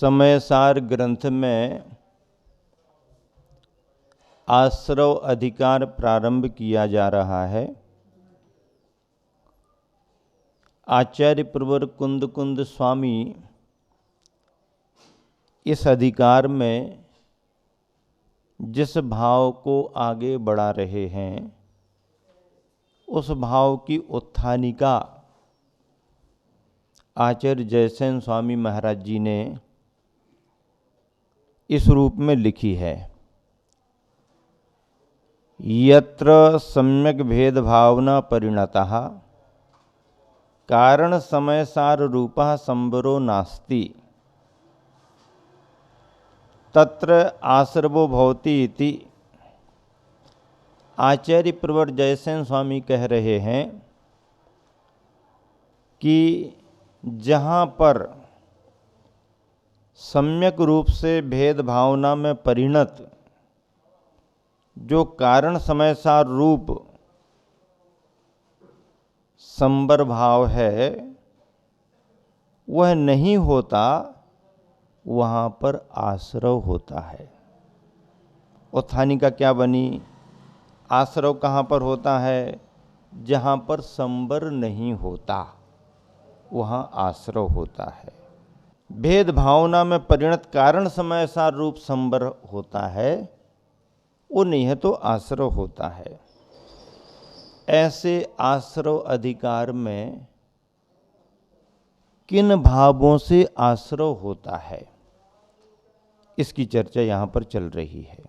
समयसार ग्रंथ में आश्रव अधिकार प्रारंभ किया जा रहा है। आचार्य प्रवर कुंद स्वामी इस अधिकार में जिस भाव को आगे बढ़ा रहे हैं उस भाव की उत्थानिका आचार्य जयसेन स्वामी महाराज जी ने इस रूप में लिखी है। यत्र सम्यक भेद भावना परिणतः कारण समयसार रूपः संबरो नास्ति तत्र आश्रवो भवति इति। आचार्य प्रवर जयसेन स्वामी कह रहे हैं कि जहाँ पर सम्यक रूप से भेद भावना में परिणत जो कारण समयसार रूप संबर भाव है वह नहीं होता, वहाँ पर आश्रव होता है। उत्थानिका क्या बनी? आश्रव कहाँ पर होता है? जहाँ पर संबर नहीं होता वहाँ आश्रव होता है। भेद भावना में परिणत कारण समयसार रूप संबर होता है, वो नहीं है तो आश्रव होता है। ऐसे आश्रव अधिकार में किन भावों से आश्रव होता है, इसकी चर्चा यहाँ पर चल रही है।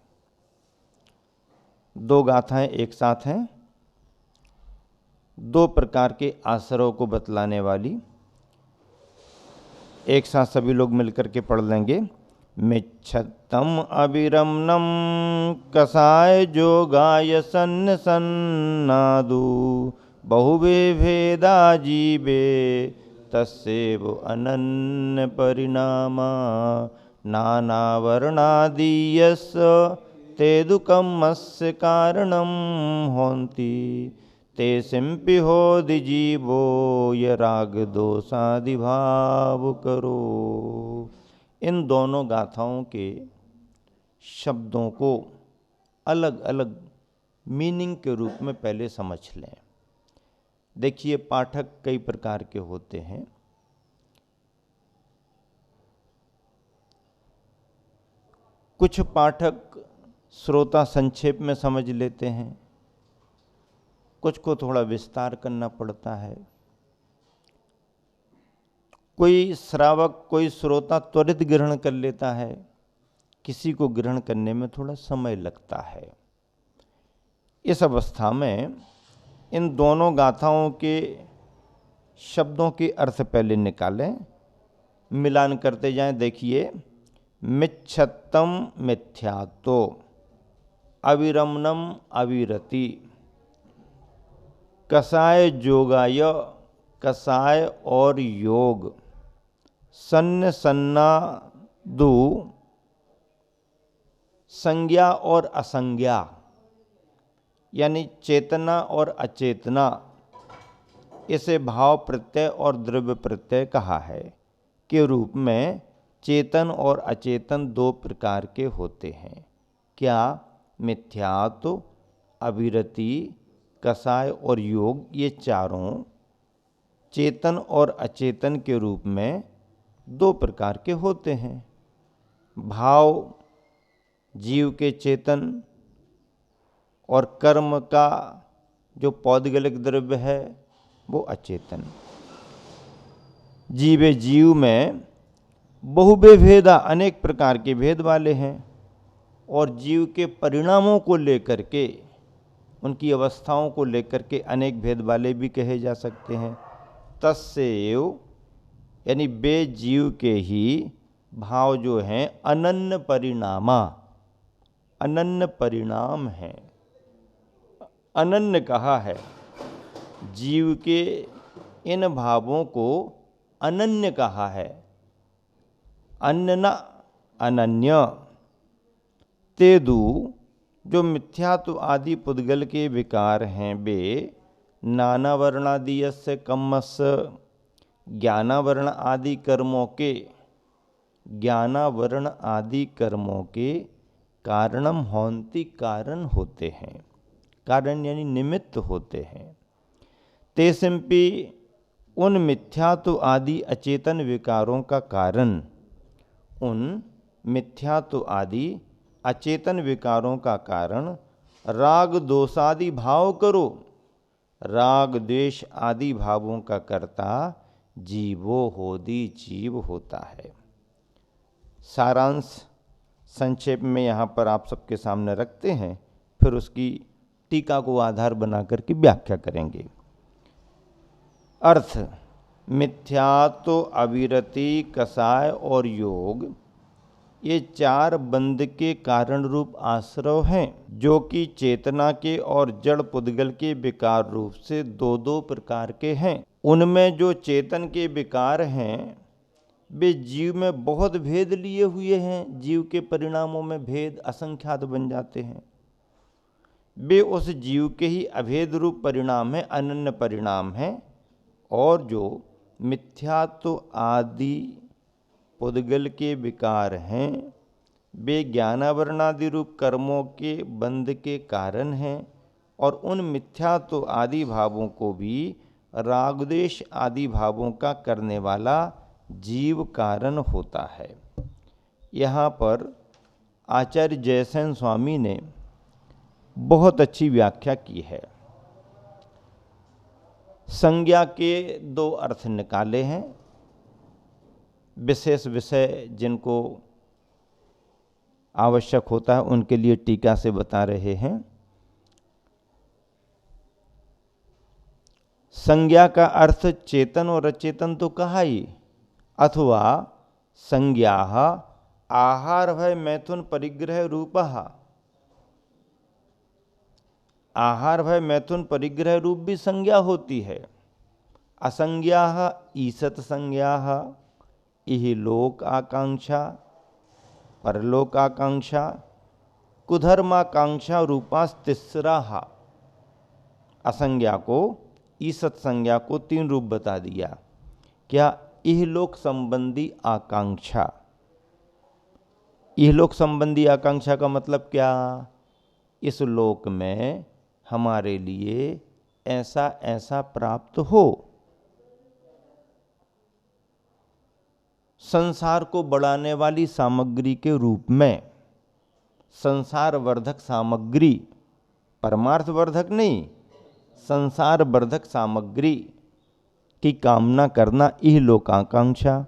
दो गाथाएं एक साथ हैं, दो प्रकार के आश्रव को बतलाने वाली। एक साथ सभी लोग मिलकर के पढ़ लेंगे। मिच्छत्तम अविरमणम कसाय जोगाय सन्न सन्नादु बहुवे भेदा जीवे तस्सेव अनन्य परिणामा नानावर्णादीयस ते दुःखम् अस्य कारणं होन्ति ते सिंपि होदि जीवो य राग दोषादि भाव करो। इन दोनों गाथाओं के शब्दों को अलग अलग मीनिंग के रूप में पहले समझ लें। देखिए, पाठक कई प्रकार के होते हैं। कुछ पाठक श्रोता संक्षेप में समझ लेते हैं, कुछ को थोड़ा विस्तार करना पड़ता है। कोई श्रावक, कोई श्रोता त्वरित ग्रहण कर लेता है, किसी को ग्रहण करने में थोड़ा समय लगता है। इस अवस्था में इन दोनों गाथाओं के शब्दों के अर्थ पहले निकालें, मिलान करते जाएं। देखिए, मिच्छत्तम मिथ्यात्व, अविरमणम अविरति, कसाय जोगाय कसाय और योग, सन्न सन्नादु संज्ञा और असंज्ञा, यानी चेतना और अचेतना, इसे भाव प्रत्यय और द्रव्य प्रत्यय कहा है के रूप में चेतन और अचेतन दो प्रकार के होते हैं। क्या? मिथ्यात्व, अविरति, कसाय और योग, ये चारों चेतन और अचेतन के रूप में दो प्रकार के होते हैं। भाव जीव के चेतन और कर्म का जो पौद्गलिक द्रव्य है वो अचेतन। जीवे जीव में बहुबे भेदा, अनेक प्रकार के भेद वाले हैं, और जीव के परिणामों को लेकर के, उनकी अवस्थाओं को लेकर के अनेक भेद वाले भी कहे जा सकते हैं। तस्सेव यानी बे जीव के ही भाव जो हैं अनन्य परिणामा, अनन्य परिणाम हैं। अनन्य कहा है, जीव के इन भावों को अनन्य कहा है। अन्य न अनन्य। तेदु जो मिथ्यात्व आदि पुद्गल के विकार हैं वे नाना वर्णादीयस्य कम्मस्य, ज्ञानावरण आदि कर्मों के ज्ञानावरण आदि कर्मों के कारणम होन्ति कारण होते हैं। कारण यानी निमित्त होते हैं। तेसिम्पि उन मिथ्यात्व आदि अचेतन विकारों का कारण, उन मिथ्यात्व आदि अचेतन विकारों का कारण राग दोषादि भाव करो। राग द्वेष आदि भावों का कर्ता जीवो होदि जीव होता है। सारांश संक्षेप में यहाँ पर आप सबके सामने रखते हैं, फिर उसकी टीका को आधार बना करके व्याख्या करेंगे। अर्थ, मिथ्यात्व, अविरति, कषाय और योग ये चार बंध के कारण रूप आश्रव हैं, जो कि चेतना के और जड़ पुद्गल के विकार रूप से दो दो प्रकार के हैं। उनमें जो चेतन के विकार हैं वे जीव में बहुत भेद लिए हुए हैं। जीव के परिणामों में भेद असंख्यात बन जाते हैं। वे उस जीव के ही अभेद रूप परिणाम है, अनन्य परिणाम है। और जो मिथ्यात्व आदि पुद्गल के विकार हैं वे ज्ञानावरणादि रूप कर्मों के बंध के कारण हैं। और उन मिथ्यात्व आदि भावों को भी रागद्वेष आदि भावों का करने वाला जीव कारण होता है। यहाँ पर आचार्य जयसेन स्वामी ने बहुत अच्छी व्याख्या की है। संज्ञा के दो अर्थ निकाले हैं। विशेष विषय जिनको आवश्यक होता है उनके लिए टीका से बता रहे हैं। संज्ञा का अर्थ चेतन और अचेतन तो कहा ही, अथवा संज्ञा आहार भय मैथुन परिग्रह रूपः। आहार भय मैथुन परिग्रह रूप भी संज्ञा होती है। असंज्ञा ईसत संज्ञा, इहलोक आकांक्षा, परलोक आकांक्षा, कुधर्माकांक्षा रूपास्तिस्रा। असंज्ञा को, ईसत संज्ञा को तीन रूप बता दिया। क्या? इहलोक संबंधी आकांक्षा। इहलोक संबंधी आकांक्षा का मतलब क्या? इस लोक में हमारे लिए ऐसा ऐसा प्राप्त हो। संसार को बढ़ाने वाली सामग्री के रूप में, संसार वर्धक सामग्री, परमार्थ वर्धक नहीं, संसार वर्धक सामग्री की कामना करना इहलोकाकांक्षा।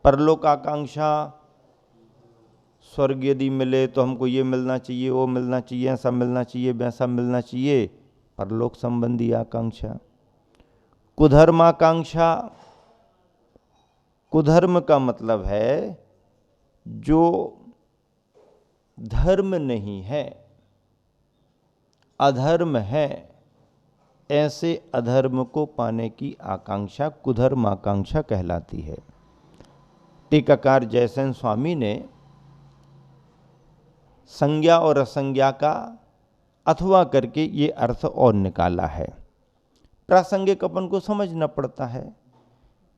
परलोकाकांक्षा, स्वर्ग यदि मिले तो हमको ये मिलना चाहिए, वो मिलना चाहिए, ऐसा मिलना चाहिए, वैसा मिलना चाहिए, परलोक संबंधी आकांक्षा। कुधर्माकांक्षा, कुधर्म का मतलब है जो धर्म नहीं है, अधर्म है, ऐसे अधर्म को पाने की आकांक्षा कुधर्म आकांक्षा कहलाती है। टीकाकार जयसेन स्वामी ने संज्ञा और असंज्ञा का अथवा करके ये अर्थ और निकाला है। प्रासंगिक अपन को समझना पड़ता है।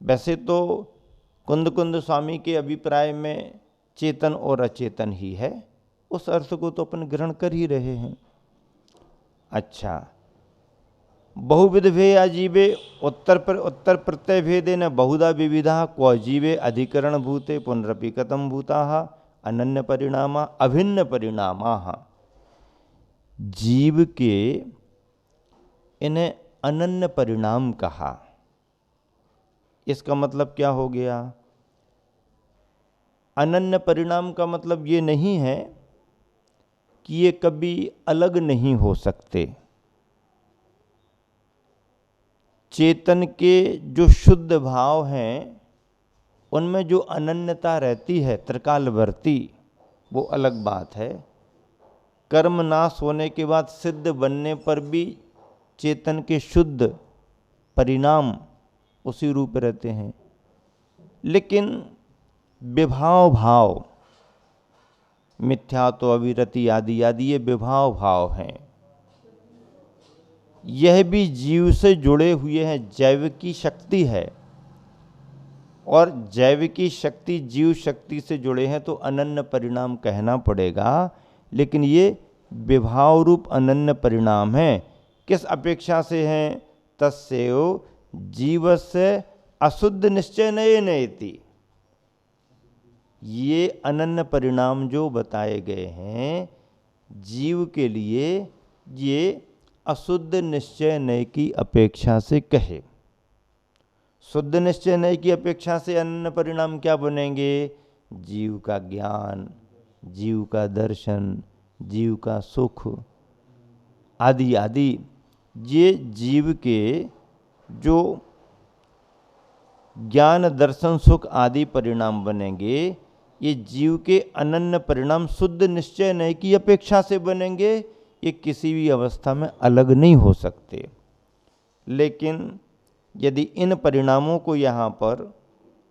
वैसे तो कुंद कुंद स्वामी के अभिप्राय में चेतन और अचेतन ही है, उस अर्थ को तो अपन ग्रहण कर ही रहे हैं। अच्छा, बहुविध भे अजीवे उत्तर प्रत्यय भेदे न बहुधा विविधा क्व जीवे अधिकरण भूते पुनरपि कथम भूता अनन्य परिणामा अभिन्न परिणामा। जीव के इन्हें अनन्य परिणाम कहा। इसका मतलब क्या हो गया? अनन्य परिणाम का मतलब ये नहीं है कि ये कभी अलग नहीं हो सकते। चेतन के जो शुद्ध भाव हैं उनमें जो अनन्यता रहती है त्रिकालवर्ती, वो अलग बात है। कर्म नाश होने के बाद सिद्ध बनने पर भी चेतन के शुद्ध परिणाम उसी रूप रहते हैं। लेकिन विभाव भाव, मिथ्या तो अविरति आदि आदि ये विभाव भाव हैं। यह भी जीव से जुड़े हुए हैं, जैव की शक्ति है। और जैविकी शक्ति जीव शक्ति से जुड़े हैं तो अनन्य परिणाम कहना पड़ेगा, लेकिन ये विभाव रूप अनन्य परिणाम है। किस अपेक्षा से हैं? तस्यैव जीवस्य अशुद्ध निश्चय नये नयति। ये अनन्य परिणाम जो बताए गए हैं जीव के लिए, ये अशुद्ध निश्चय नय की अपेक्षा से कहे। शुद्ध निश्चय नय की अपेक्षा से अनन्य परिणाम क्या बनेंगे? जीव का ज्ञान, जीव का दर्शन, जीव का सुख आदि आदि। ये जीव के जो ज्ञान दर्शन सुख आदि परिणाम बनेंगे, ये जीव के अनन्य परिणाम शुद्ध निश्चय नय की अपेक्षा से बनेंगे। ये किसी भी अवस्था में अलग नहीं हो सकते। लेकिन यदि इन परिणामों को यहाँ पर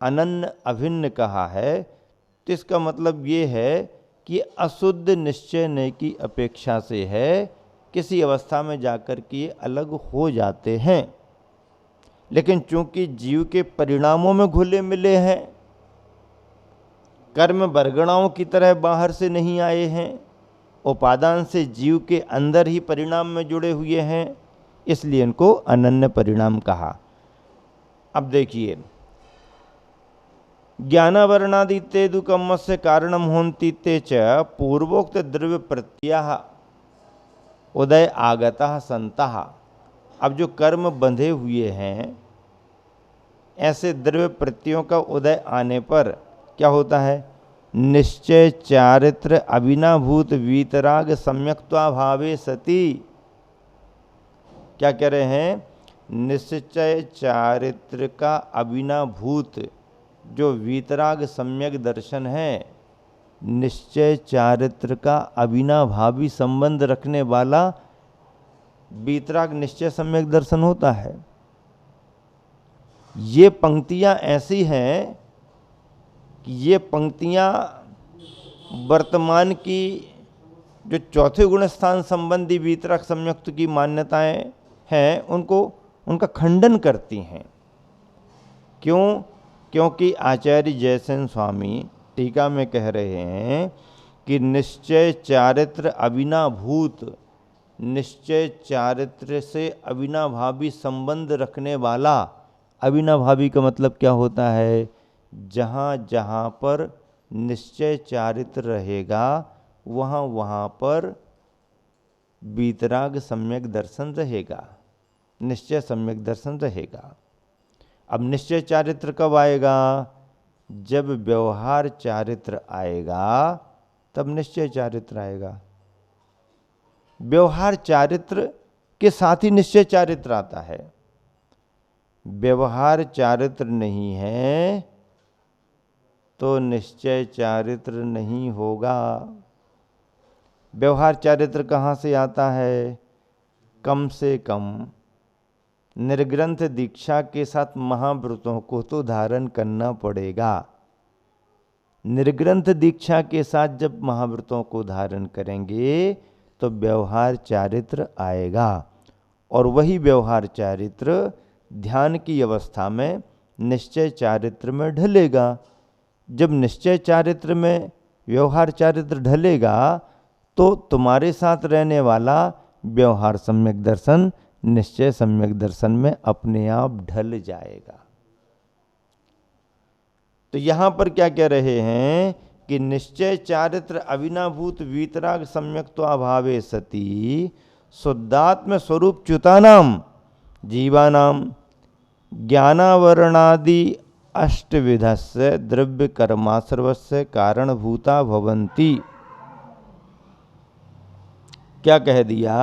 अनन्य अभिन्न कहा है तो इसका मतलब ये है कि अशुद्ध निश्चय नय की अपेक्षा से है, किसी अवस्था में जाकर के ये अलग हो जाते हैं। लेकिन चूंकि जीव के परिणामों में घुले मिले हैं, कर्म बरगणाओं की तरह बाहर से नहीं आए हैं, उपादान से जीव के अंदर ही परिणाम में जुड़े हुए हैं, इसलिए इनको अनन्य परिणाम कहा। अब देखिए, ज्ञानावरणादिते दुकम्मस्य कारणम होन्ति ते च पूर्वोक्त द्रव्य प्रत्ययः उदय आगतः संतः। अब जो कर्म बंधे हुए हैं, ऐसे द्रव्य प्रत्ययों का उदय आने पर क्या होता है? निश्चय चारित्र अविनाभूत वीतराग सम्यक्त्वाभावे सति। क्या कह रहे हैं? निश्चय चारित्र का अविनाभूत जो वीतराग सम्यक दर्शन है, निश्चय चारित्र का अविनाभावी संबंध रखने वाला वीतराग निश्चय सम्यक दर्शन होता है। ये पंक्तियां ऐसी हैं कि ये पंक्तियां वर्तमान की जो चौथे गुण स्थान संबंधी वीतराग सम्यक्त की मान्यताएं हैं उनका खंडन करती हैं। क्यों? क्योंकि आचार्य जयसेन स्वामी टीका में कह रहे हैं कि निश्चय चारित्र अविनाभूत, निश्चय चारित्र से अविनाभावी संबंध रखने वाला। अविनाभावी का मतलब क्या होता है? जहाँ जहाँ पर निश्चय चारित्र रहेगा वहाँ वहाँ पर वीतराग सम्यक दर्शन रहेगा, निश्चय सम्यक दर्शन रहेगा। अब निश्चय चारित्र कब आएगा? जब व्यवहार चारित्र आएगा तब निश्चय चारित्र आएगा। व्यवहार चारित्र के साथ ही निश्चय चारित्र आता है। व्यवहार चारित्र नहीं है तो निश्चय चारित्र नहीं होगा। व्यवहार चारित्र कहाँ से आता है? कम से कम निर्ग्रंथ दीक्षा के साथ महाव्रतों को तो धारण करना पड़ेगा। निर्ग्रंथ दीक्षा के साथ जब महाव्रतों को धारण करेंगे तो व्यवहार चारित्र आएगा, और वही व्यवहार चारित्र ध्यान की अवस्था में निश्चय चारित्र में ढलेगा। जब निश्चय चारित्र में व्यवहार चारित्र ढलेगा तो तुम्हारे साथ रहने वाला व्यवहार सम्यक दर्शन निश्चय सम्यक दर्शन में अपने आप ढल जाएगा। तो यहां पर क्या कह रहे हैं कि निश्चय चारित्र अविनाभूत वीतराग सम्यक्त्वाभावे सति शुद्धात्म स्वरूप च्युतानाम जीवानाम ज्ञानावरणादि अष्टविधस्य द्रव्य कर्माश्रवस्य कारणभूता भवन्ति। क्या कह दिया?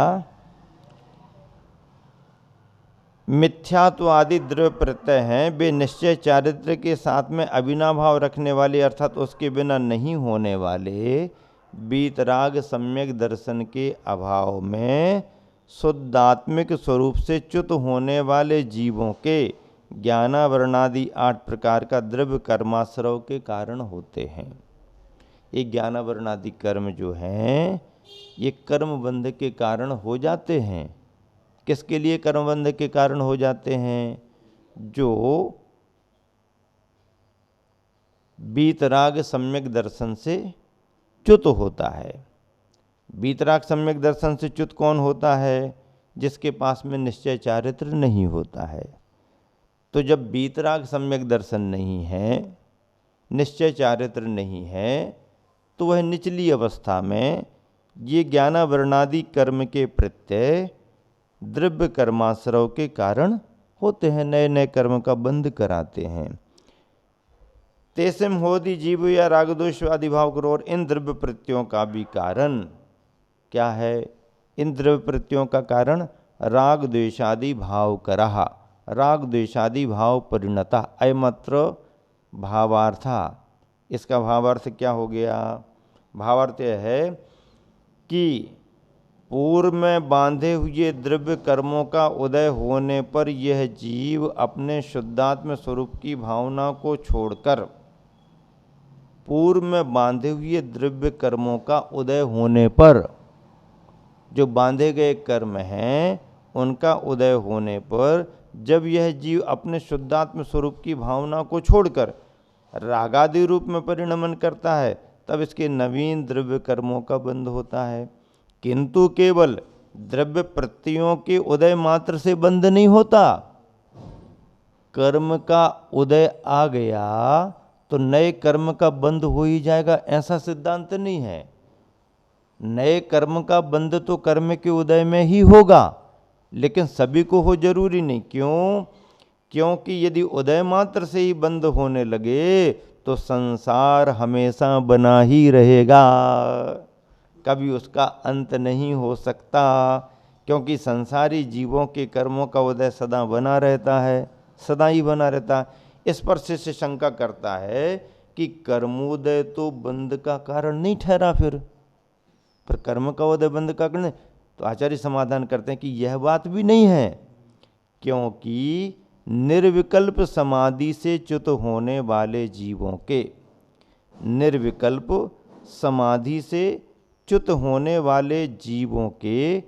मिथ्यात्वादि द्रव्य प्रत्यय हैं, वे निश्चय चारित्र के साथ में अविनाभाव रखने वाले अर्थात उसके बिना नहीं होने वाले वीतराग सम्यक दर्शन के अभाव में शुद्धात्मिक स्वरूप से च्युत होने वाले जीवों के ज्ञानावरणादि 8 प्रकार का द्रव्य कर्माश्रव के कारण होते हैं। ये ज्ञानावरणादि कर्म जो हैं ये कर्मबंध के कारण हो जाते हैं। किसके लिए कर्मबंध के कारण हो जाते हैं? जो वीतराग सम्यक दर्शन से च्युत होता है। वीतराग सम्यक दर्शन से च्युत कौन होता है? जिसके पास में निश्चय चारित्र नहीं होता है। तो जब वीतराग सम्यक दर्शन नहीं है, निश्चय चारित्र नहीं है, तो वह निचली अवस्था में ये ज्ञानावरणादि कर्म के प्रत्यय द्रव्य कर्माश्रव के कारण होते हैं, नए नए कर्म का बंध कराते हैं। तेसिम होदि जीव या रागद्वेष आदि भाव करो। और इन द्रव्य प्रत्ययों का भी कारण क्या है? इन द्रव्य प्रत्ययों का कारण राग द्वेषादि भाव करहा, राग द्वेषादि भाव परिणता, अयमत्र भावार्था। इसका भावार्थ क्या हो गया? भावार्थ यह है कि पूर्व में बांधे हुए द्रव्य कर्मों का उदय होने पर यह जीव अपने शुद्धात्म स्वरूप की भावना को छोड़कर, पूर्व में बांधे हुए द्रव्य कर्मों का उदय होने पर, जो बांधे गए कर्म हैं उनका उदय होने पर जब यह जीव अपने शुद्धात्म स्वरूप की भावना को छोड़कर रागादि रूप में परिणमन करता है, तब इसके नवीन द्रव्य कर्मों का बंध होता है। किंतु केवल द्रव्य प्रत्ययों के उदय मात्र से बंध नहीं होता। कर्म का उदय आ गया तो नए कर्म का बंध हो ही जाएगा, ऐसा सिद्धांत नहीं है। नए कर्म का बंध तो कर्म के उदय में ही होगा, लेकिन सभी को हो जरूरी नहीं। क्यों? क्योंकि यदि उदय मात्र से ही बंद होने लगे तो संसार हमेशा बना ही रहेगा, कभी उसका अंत नहीं हो सकता। क्योंकि संसारी जीवों के कर्मों का उदय सदा बना रहता है, सदा ही बना रहता है। इस पर शिष्य शंका करता है कि कर्मोदय तो बंध का कारण नहीं ठहरा, फिर पर कर्म का उदय बंध का कारण। तो आचार्य समाधान करते हैं कि यह बात भी नहीं है, क्योंकि निर्विकल्प समाधि से च्युत होने वाले जीवों के, निर्विकल्प समाधि से च्युत होने वाले जीवों के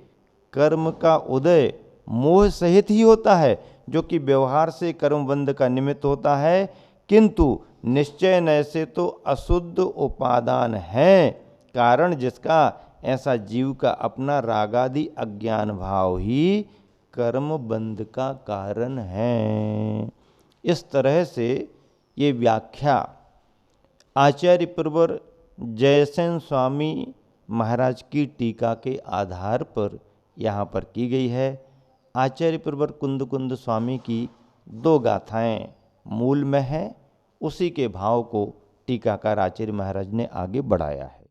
कर्म का उदय मोह सहित ही होता है, जो कि व्यवहार से कर्मबंध का निमित्त होता है। किंतु निश्चय नय से तो अशुद्ध उपादान है, कारण जिसका ऐसा जीव का अपना रागादि अज्ञान भाव ही कर्म बंध का कारण है। इस तरह से ये व्याख्या आचार्य प्रवर जयसेन स्वामी महाराज की टीका के आधार पर यहाँ पर की गई है। आचार्य प्रवर कुंद स्वामी की 2 गाथाएं मूल में है, उसी के भाव को टीकाकार आचार्य महाराज ने आगे बढ़ाया है।